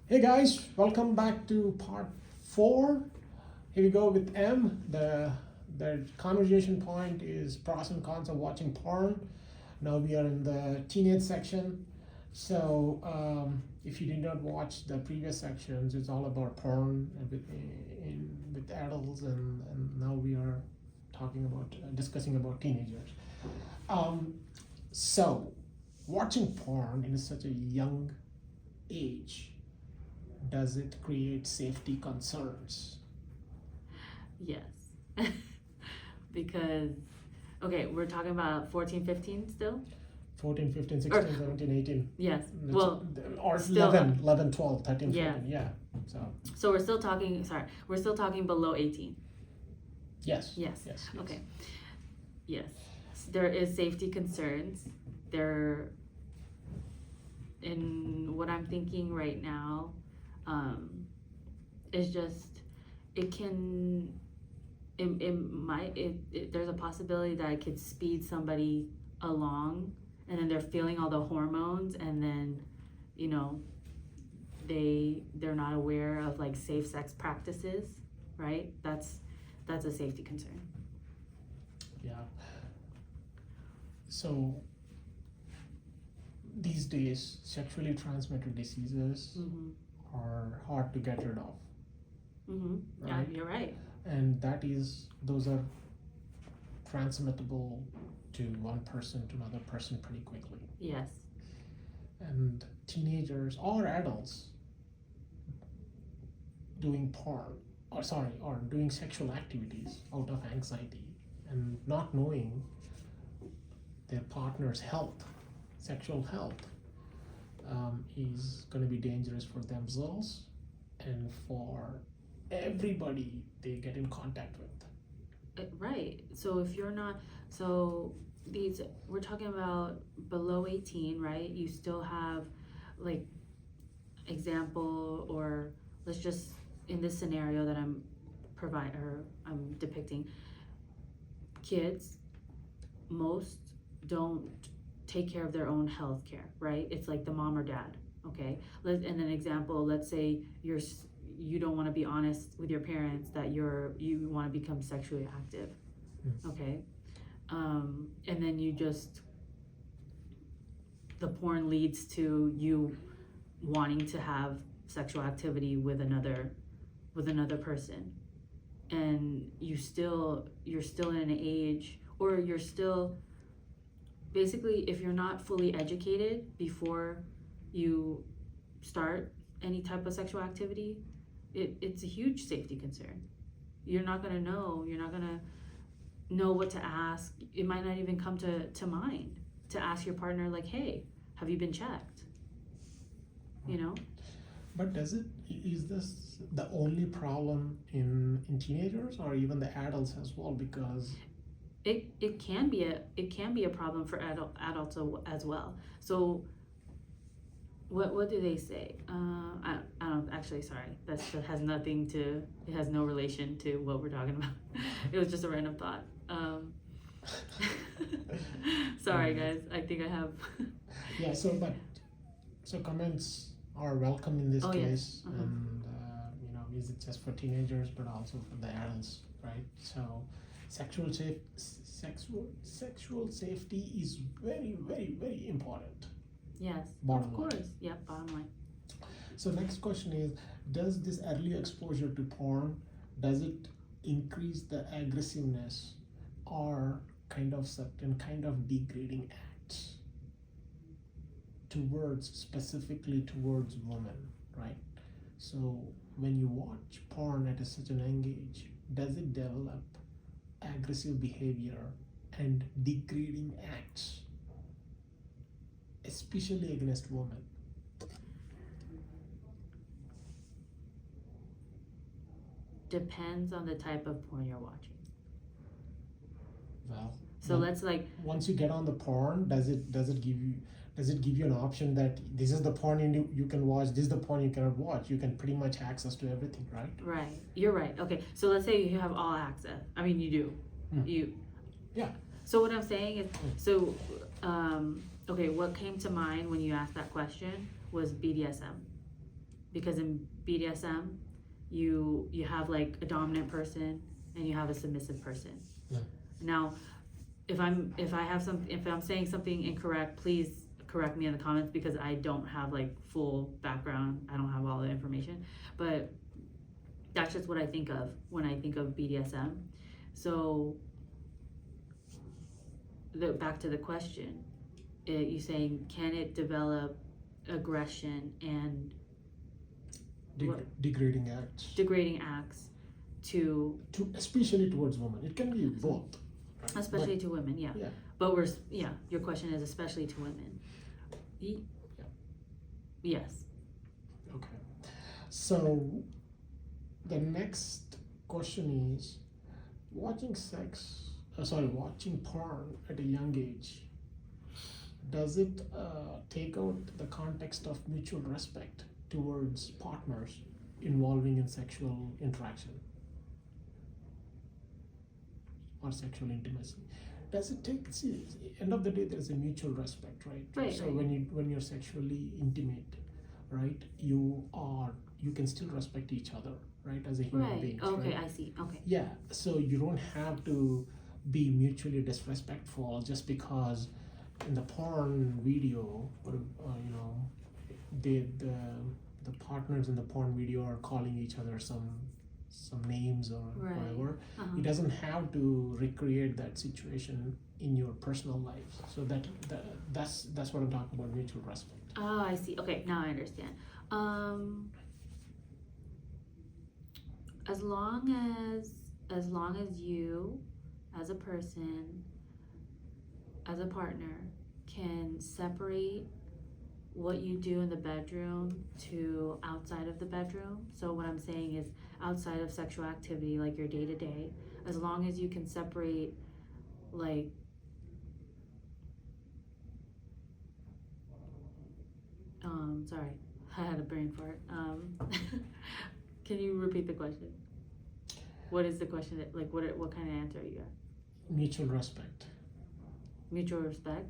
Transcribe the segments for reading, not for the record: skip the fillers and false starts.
Hey guys, welcome back to part four. Here we go with M. The conversation point is pros and cons of watching porn. Now we are in the teenage section. So if you did not watch the previous sections, it's all about porn with adults, and now we are talking about discussing about teenagers. Um, so watching porn in such a young age, does it create safety concerns? Yes. Because, okay, we're talking about 14, 15 still? 14, 15, 16, 17, 18. Yes. That's- Well, or still- 11, 12, 13, Yeah. 14. Yeah. So, we're still talking below 18. yes. Yes. Yes. Okay. Yes. There is safety concerns. In what I'm thinking right now, is just, it can, there's a possibility that it could speed somebody along, and then they're feeling all the hormones, and then, you know, they're not aware of like safe sex practices, right? That's a safety concern. Yeah. So, these days, sexually transmitted diseases are hard to get rid of. Yeah, Right? you're right. And those are transmittable to one person to another person pretty quickly. Yes. And teenagers or adults doing porn or doing sexual activities out of anxiety and not knowing their partner's health, sexual health, is going to be dangerous for themselves and for everybody they get in contact with. Right. So if you're not, we're talking about below 18, right? You still have, like, example, or let's just, in this scenario that I'm depicting, kids, most don't take care of their own health care, right? It's like the mom or dad, okay? And an example, let's say you don't want to be honest with your parents that you want to become sexually active, okay? And then the porn leads to you wanting to have sexual activity with another person, and you're still in an age, or you're still, basically, if you're not fully educated before you start any type of sexual activity, it's a huge safety concern. You're not gonna know what to ask. It might not even come to mind to ask your partner, like, hey, have you been checked? You know? But is this the only problem in teenagers or even the adults as well? Because it can be a problem for adults as well. So what do they say? I don't actually, sorry. That has nothing to, it has no relation to what we're talking about. It was just a random thought. Sorry guys, I think I have. yeah. So comments are welcome in this case, yes. and is it just for teenagers, but also for the adults, right? So sexual safety is very, very, very important. Yes, Bottom of line. course. Yep, bottom line. So next question is, does this early exposure to porn, does it increase the aggressiveness or kind of certain kind of degrading acts specifically towards women, right? So when you watch porn at such an young age, does it develop aggressive behavior and degrading acts, especially against women? Depends on the type of porn you're watching. Well, so let's, like, once you get on the porn, does it give you an option that this is the porn you can watch, this is the porn you cannot watch? You can pretty much access to everything, right? Right. You're right. Okay. So let's say you have all access. I mean, you do. Yeah. So what I'm saying is, okay, what came to mind when you asked that question was BDSM. because in BDSM, you have like a dominant person and you have a submissive person. Yeah. Now, if I'm saying something incorrect, please correct me in the comments, because I don't have like full background. I don't have all the information, but that's just what I think of when I think of BDSM. So back to the question, you saying, can it develop aggression and Degrading acts to especially towards women. It can be both, right? especially to women, yeah. But your question is especially to women. Yes. Okay. So the next question is, watching porn at a young age, does it take out the context of mutual respect towards partners involving in sexual interaction or sexual intimacy? Does it take, end of the day, there's a mutual respect, right? Right. So when you're sexually intimate, right, you can still respect each other, right, as a human being. Okay, right? I see. Okay. Yeah, so you don't have to be mutually disrespectful just because in the porn video, or the partners in the porn video are calling each other some names or whatever. Uh-huh. It doesn't have to recreate that situation in your personal life. So that's what I'm talking about, mutual respect. Oh, I see. Okay, now I understand. As long as you, as a person, as a partner, can separate what you do in the bedroom to outside of the bedroom. So what I'm saying is, outside of sexual activity, like your day-to-day, as long as you can separate, like, sorry, I had a brain fart. Can you repeat the question? What is the question? What kind of answer are you got? Mutual respect. Mutual respect?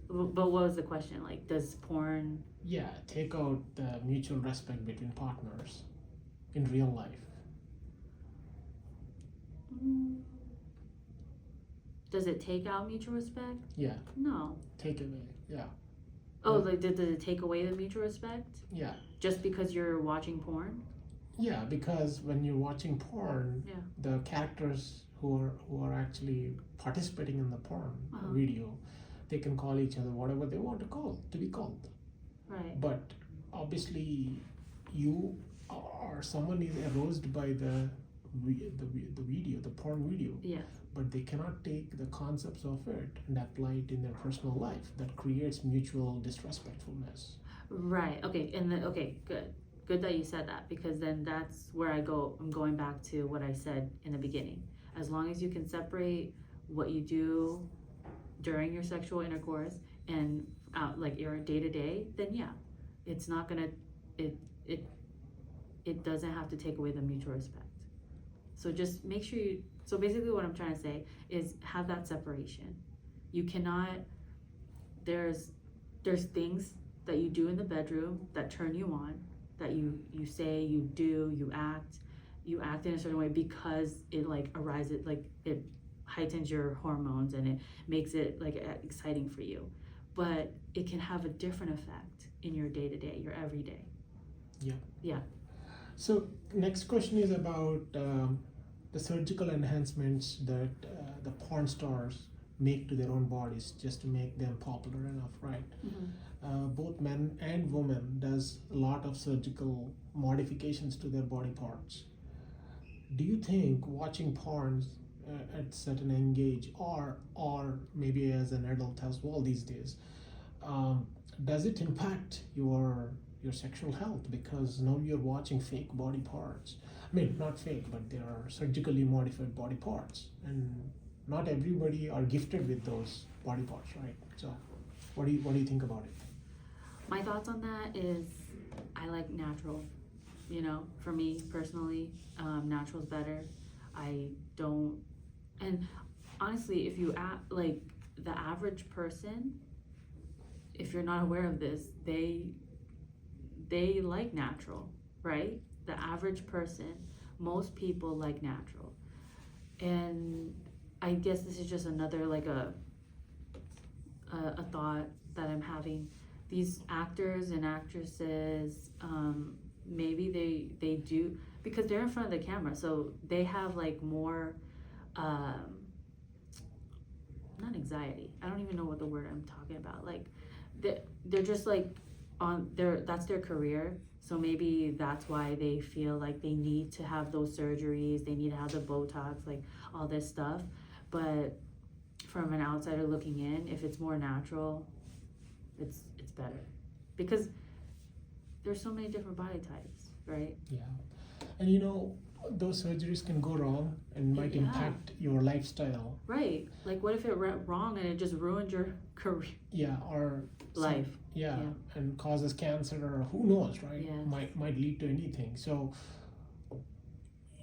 But what was the question? Like, does porn... Yeah, take out the mutual respect between partners in real life. Does it take out mutual respect? Yeah. No. Take away, yeah. Oh, like, does it take away the mutual respect? Yeah. Just because you're watching porn? Yeah, because when you're watching porn, the characters who are actually participating in the porn video, they can call each other whatever they want to be called. Right. But obviously, you or someone is aroused by the video, the porn video. Yes. But they cannot take the concepts of it and apply it in their personal life. That creates mutual disrespectfulness. Right. Okay. Okay. Good that you said that, because then that's where I'm going back to what I said in the beginning. As long as you can separate what you do during your sexual intercourse and like your day-to-day, then yeah, it's not gonna, it doesn't have to take away the mutual respect. So just make sure so basically what I'm trying to say is, have that separation. You cannot, there's things that you do in the bedroom that turn you on, that you say, you do, you act in a certain way because it like arises, like it heightens your hormones and it makes it like exciting for you. But it can have a different effect in your day-to-day, your everyday. Yeah. Yeah. So next question is about the surgical enhancements that the porn stars make to their own bodies just to make them popular enough, right? Mm-hmm. Both men and women does a lot of surgical modifications to their body parts. Do you think watching porn at certain age, or maybe as an adult as well these days, does it impact your sexual health? Because now you're watching fake body parts. I mean, not fake, but they are surgically modified body parts, and not everybody are gifted with those body parts, right? So what do you think about it? My thoughts on that is, I like natural. For me personally, natural's better. I don't, and honestly, if you like the average person, if you're not aware of this, they they like natural, right? The average person, most people like natural. And I guess this is just another like a thought that I'm having. These actors and actresses, maybe they do, because they're in front of the camera, so they have like more, not anxiety. I don't even know what the word I'm talking about. Like they're just like on their, that's their career. So maybe that's why they feel like they need to have those surgeries. They need to have the Botox, like all this stuff. But from an outsider looking in, if it's more natural, it's better, because there's so many different body types, right? Yeah, and you know, those surgeries can go wrong and might Yeah. impact your lifestyle. Right. Like what if it went wrong and it just ruined your career, Yeah, or life? yeah, Yeah. and causes cancer or who knows, right? Yes. Might lead to anything. So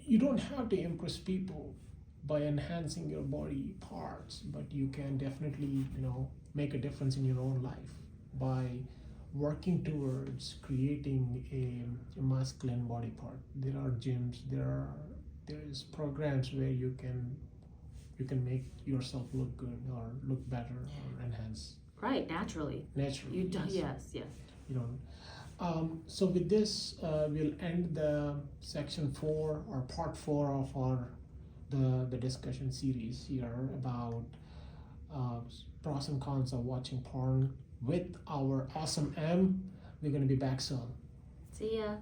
you don't have to impress people by enhancing your body parts, but you can definitely, you know, make a difference in your own life by working towards creating a masculine body part. There are gyms, there's programs where you can make yourself look good or look better or enhance Right, naturally. naturally. You don't. Yes. Yes. You know. So with this, we'll end the section 4 or part 4 of our the discussion series here about pros and cons of watching porn with our awesome M. We're gonna be back soon. See ya.